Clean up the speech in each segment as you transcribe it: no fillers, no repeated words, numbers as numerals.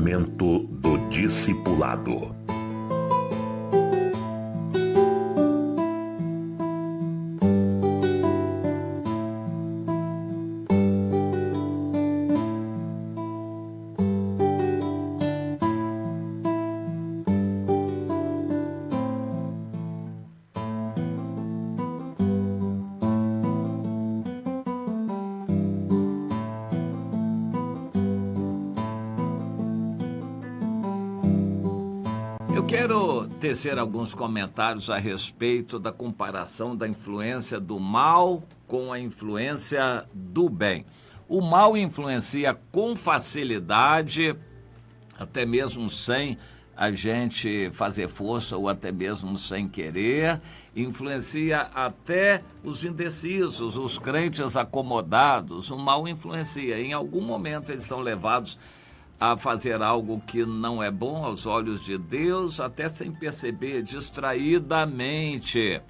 Momento do Discipulado. Eu quero tecer alguns comentários a respeito da comparação da influência do mal com a influência do bem. O mal influencia com facilidade, até mesmo sem a gente fazer força ou até mesmo sem querer, influencia até os indecisos, os crentes acomodados. O mal influencia. Em algum momento eles são levados a fazer algo que não é bom aos olhos de Deus, até sem perceber, distraidamente.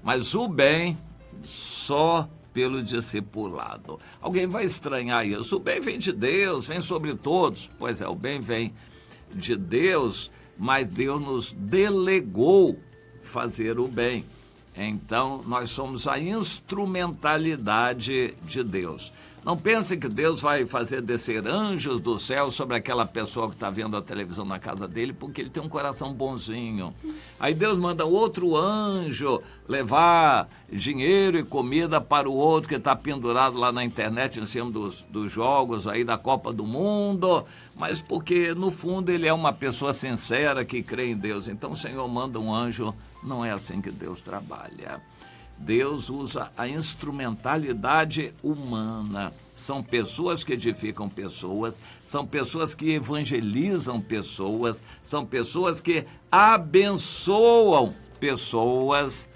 Mas o bem, só pelo discipulado. Alguém vai estranhar isso. O bem vem de Deus, vem sobre todos. Pois é, o bem vem de Deus, mas Deus nos delegou fazer o bem. Então, nós somos a instrumentalidade de Deus. Não pense que Deus vai fazer descer anjos do céu sobre aquela pessoa que está vendo a televisão na casa dele, porque ele tem um coração bonzinho. Aí Deus manda outro anjo levar dinheiro e comida para o outro que está pendurado lá na internet em cima dos jogos aí da Copa do Mundo, mas porque no fundo ele é uma pessoa sincera que crê em Deus. Então o Senhor manda um anjo. Não é assim que Deus trabalha. Deus usa a instrumentalidade humana. São pessoas que edificam pessoas, são pessoas que evangelizam pessoas, são pessoas que abençoam pessoas.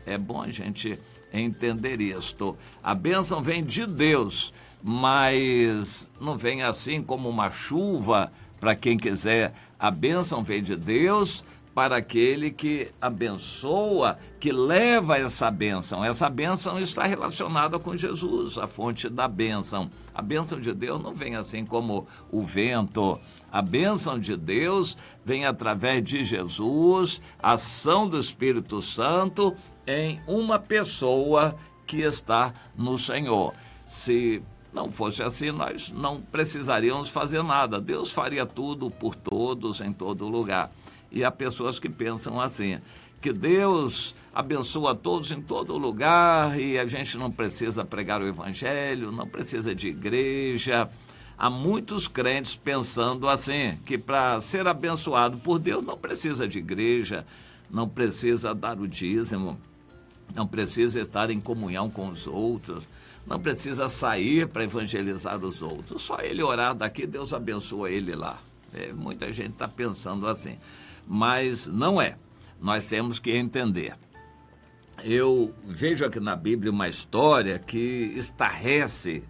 É bom a gente entender isto. A bênção vem de Deus, mas não vem assim como uma chuva para quem quiser. A bênção vem de Deus para aquele que abençoa, que leva essa bênção. Essa bênção está relacionada com Jesus, a fonte da bênção. A bênção de Deus não vem assim como o vento. A bênção de Deus vem através de Jesus, a ação do Espírito Santo em uma pessoa que está no Senhor. Se não fosse assim, nós não precisaríamos fazer nada. Deus faria tudo por todos, em todo lugar. E há pessoas que pensam assim, que Deus abençoa todos em todo lugar e a gente não precisa pregar o evangelho, não precisa de igreja. Há muitos crentes pensando assim, que para ser abençoado por Deus não precisa de igreja, não precisa dar o dízimo, não precisa estar em comunhão com os outros, não precisa sair para evangelizar os outros. Só ele orar daqui, Deus abençoa ele lá. Muita gente está pensando assim. Mas não é. Nós temos que entender. Eu vejo aqui na Bíblia uma história que estarrece,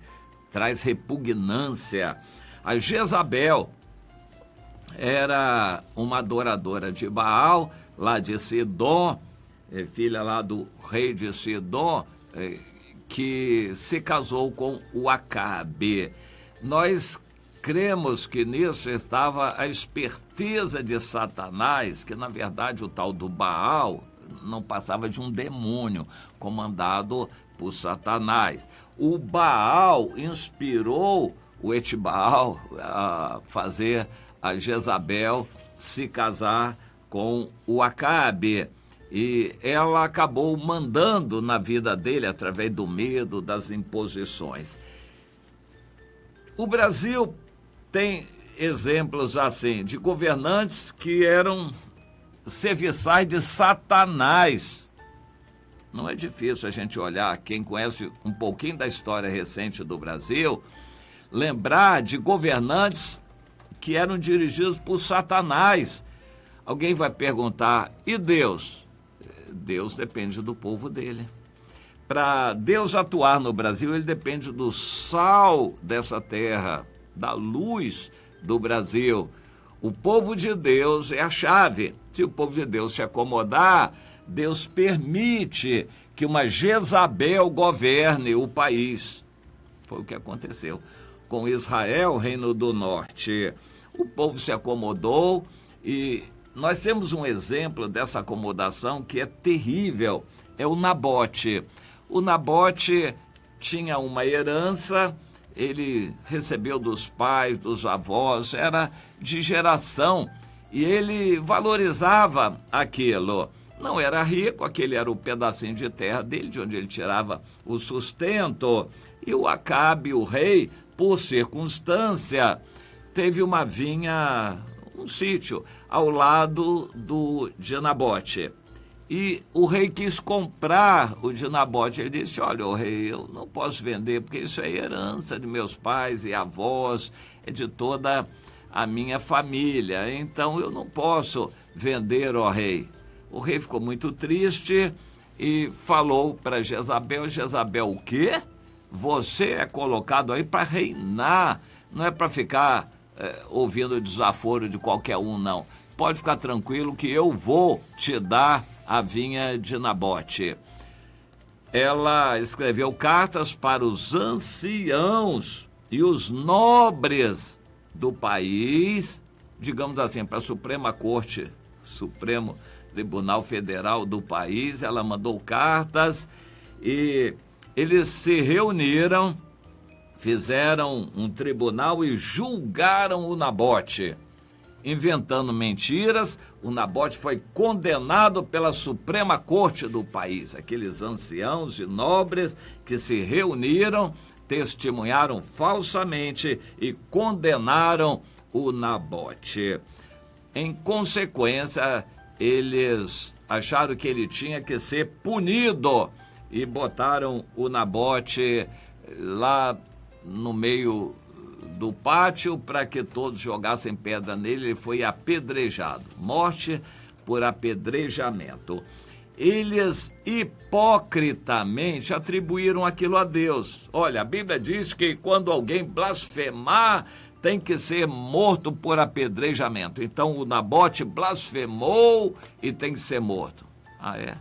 traz repugnância. A Jezabel era uma adoradora de Baal, lá de Sidom, filha lá do rei de Sidom, que se casou com o Acabe. Nós cremos que nisso estava a esperteza de Satanás, que na verdade o tal do Baal não passava de um demônio comandado por Satanás. O Baal inspirou o Etibaal a fazer a Jezabel se casar com o Acabe. E ela acabou mandando na vida dele através do medo, das imposições. O Brasil tem exemplos assim, de governantes que eram serviçais de Satanás. Não é difícil a gente olhar, quem conhece um pouquinho da história recente do Brasil, lembrar de governantes que eram dirigidos por Satanás. Alguém vai perguntar, e Deus? Deus depende do povo dele. Para Deus atuar no Brasil, ele depende do sal dessa terra, da luz do Brasil. O povo de Deus é a chave. Se o povo de Deus se acomodar, Deus permite que uma Jezabel governe o país. Foi o que aconteceu com Israel, reino do norte. O povo se acomodou e nós temos um exemplo dessa acomodação que é terrível, é o Nabote. O Nabote tinha uma herança, ele recebeu dos pais, dos avós, era de geração, e ele valorizava aquilo. Não era rico, aquele era o pedacinho de terra dele, de onde ele tirava o sustento. E o Acabe, o rei, por circunstância, teve uma vinha, um sítio, ao lado de Nabote. E o rei quis comprar o de Nabote. Ele disse, olha, o rei, eu não posso vender, porque isso é herança de meus pais e avós, é de toda a minha família. Então eu não posso vender, ó rei. O rei ficou muito triste e falou para Jezabel, Jezabel, o quê? Você é colocado aí para reinar, não é para ficar ouvindo o desaforo de qualquer um, não. Pode ficar tranquilo que eu vou te dar a vinha de Nabote. Ela escreveu cartas para os anciãos e os nobres do país, digamos assim, para a Suprema Corte, Supremo Tribunal Federal do país. Ela mandou cartas e eles se reuniram, fizeram um tribunal e julgaram o Nabote. Inventando mentiras, o Nabote foi condenado pela Suprema Corte do país. Aqueles anciãos e nobres que se reuniram, testemunharam falsamente e condenaram o Nabote. Em consequência, eles acharam que ele tinha que ser punido e botaram o Nabote lá no meio do pátio para que todos jogassem pedra nele. Ele foi apedrejado, morte por apedrejamento. Eles hipocritamente atribuíram aquilo a Deus. Olha, a Bíblia diz que quando alguém blasfemar, tem que ser morto por apedrejamento. Então o Nabote blasfemou e tem que ser morto. Ah, é?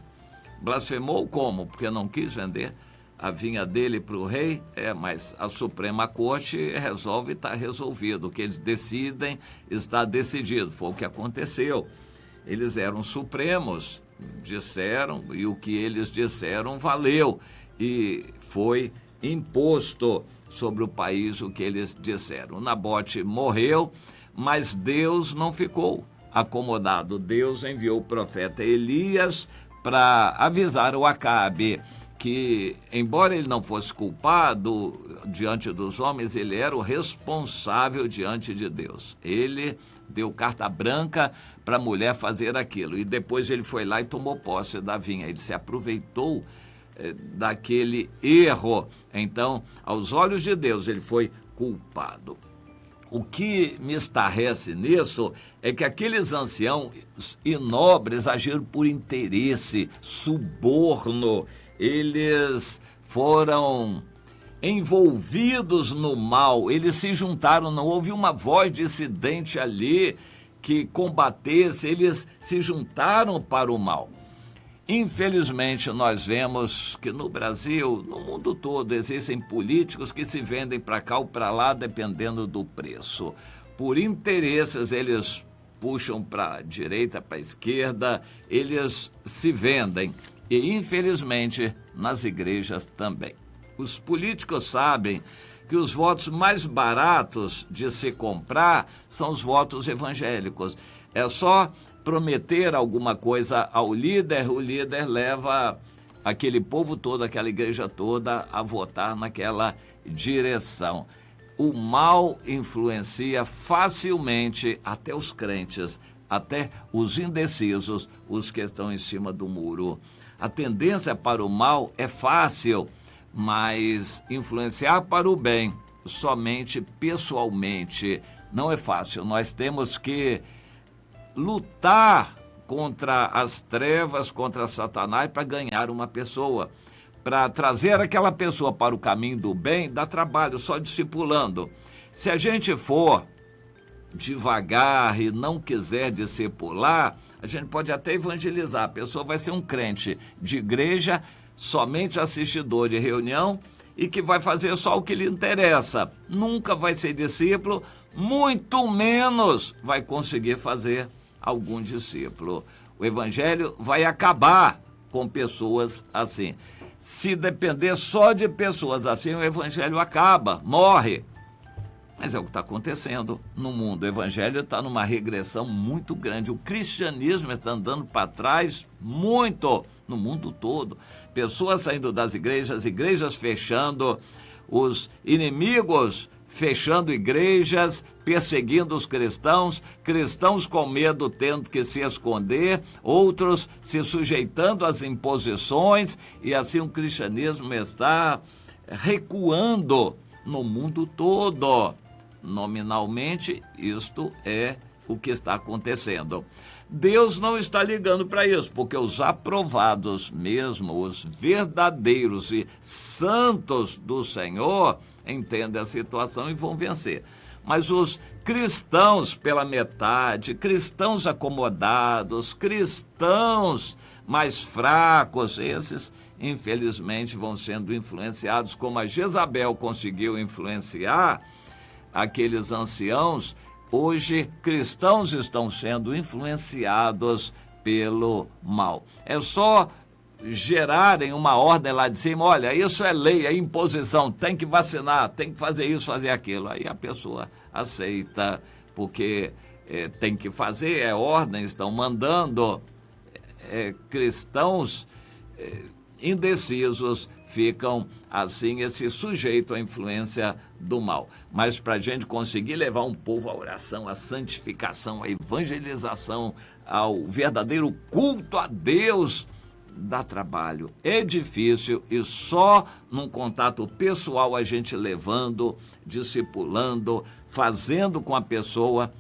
Blasfemou como? Porque não quis vender a vinha dele para o rei? Mas a Suprema Corte resolve, está resolvido. O que eles decidem está decidido. Foi o que aconteceu. Eles eram supremos, disseram, e o que eles disseram valeu. E foi imposto sobre o país o que eles disseram. O Nabote morreu, mas Deus não ficou acomodado. Deus enviou o profeta Elias para avisar o Acabe que, embora ele não fosse culpado diante dos homens, ele era o responsável diante de Deus. Ele deu carta branca para a mulher fazer aquilo. E depois ele foi lá e tomou posse da vinha. Ele se aproveitou daquele erro. Então, aos olhos de Deus, ele foi culpado. O que me estarrece nisso é que aqueles anciãos e nobres agiram por interesse, suborno. Eles foram envolvidos no mal, eles se juntaram, não houve uma voz dissidente ali que combatesse, eles se juntaram para o mal. Infelizmente, nós vemos que no Brasil, no mundo todo, existem políticos que se vendem para cá ou para lá, dependendo do preço. Por interesses, eles puxam para a direita, para a esquerda, eles se vendem. E, infelizmente, nas igrejas também. Os políticos sabem que os votos mais baratos de se comprar são os votos evangélicos. É só prometer alguma coisa ao líder, o líder leva aquele povo todo, aquela igreja toda a votar naquela direção. O mal influencia facilmente até os crentes, até os indecisos, os que estão em cima do muro. A tendência para o mal é fácil, mas influenciar para o bem, somente pessoalmente, não é fácil. Nós temos que lutar contra as trevas, contra Satanás, para ganhar uma pessoa. Para trazer aquela pessoa para o caminho do bem, dá trabalho só discipulando. Se a gente for devagar e não quiser discipular, a gente pode até evangelizar. A pessoa vai ser um crente de igreja, somente assistidor de reunião, e que vai fazer só o que lhe interessa. Nunca vai ser discípulo, muito menos vai conseguir fazer algum discípulo. O evangelho vai acabar com pessoas assim. Se depender só de pessoas assim, o evangelho acaba, morre. Mas é o que está acontecendo no mundo. O evangelho está numa regressão muito grande. O cristianismo está andando para trás muito no mundo todo. Pessoas saindo das igrejas, igrejas fechando, os inimigos fechando igrejas, perseguindo os cristãos, cristãos com medo tendo que se esconder, outros se sujeitando às imposições, e assim o cristianismo está recuando no mundo todo. Nominalmente, isto é o que está acontecendo. Deus não está ligando para isso, porque os aprovados mesmo, os verdadeiros e santos do Senhor, entendem a situação e vão vencer. Mas os cristãos pela metade, cristãos acomodados, cristãos mais fracos, esses, infelizmente, vão sendo influenciados, como a Jezabel conseguiu influenciar aqueles anciãos. Hoje, cristãos estão sendo influenciados pelo mal. É só gerarem uma ordem lá de cima: olha, isso é lei, é imposição, tem que vacinar, tem que fazer isso, fazer aquilo. Aí a pessoa aceita, porque tem que fazer, é ordem, estão mandando. Cristãos indecisos ficam assim, esse sujeito à influência do mal. Mas para a gente conseguir levar um povo à oração, à santificação, à evangelização, ao verdadeiro culto a Deus, dá trabalho, é difícil, e só num contato pessoal a gente levando, discipulando, fazendo com a pessoa.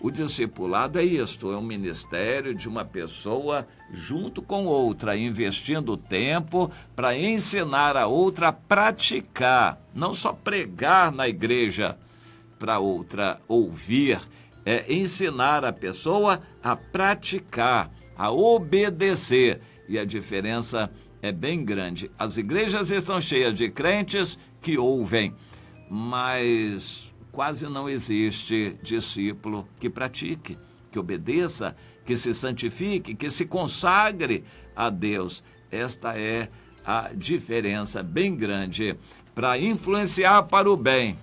O discipulado é isto, é um ministério de uma pessoa junto com outra, investindo tempo para ensinar a outra a praticar, não só pregar na igreja para outra ouvir, é ensinar a pessoa a praticar, a obedecer. E a diferença é bem grande. As igrejas estão cheias de crentes que ouvem, mas quase não existe discípulo que pratique, que obedeça, que se santifique, que se consagre a Deus. Esta é a diferença bem grande para influenciar para o bem,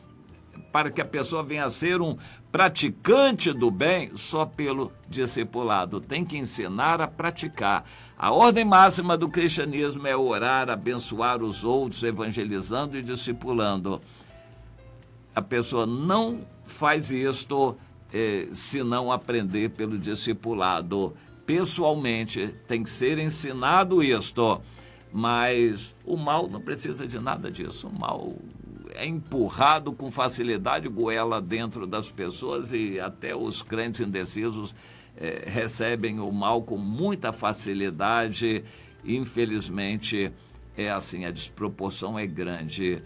para que a pessoa venha a ser um praticante do bem só pelo discipulado. Tem que ensinar a praticar. A ordem máxima do cristianismo é orar, abençoar os outros, evangelizando e discipulando. A pessoa não faz isto se não aprender pelo discipulado. Pessoalmente, tem que ser ensinado isto. Mas o mal não precisa de nada disso. O mal é empurrado com facilidade, goela dentro das pessoas, e até os crentes indecisos recebem o mal com muita facilidade. Infelizmente, é assim, a desproporção é grande.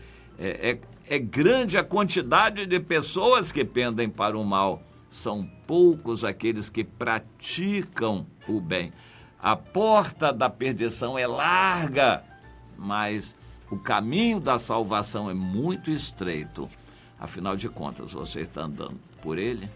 É grande a quantidade de pessoas que pendem para o mal. São poucos aqueles que praticam o bem. A porta da perdição é larga, mas o caminho da salvação é muito estreito. Afinal de contas, você está andando por ele?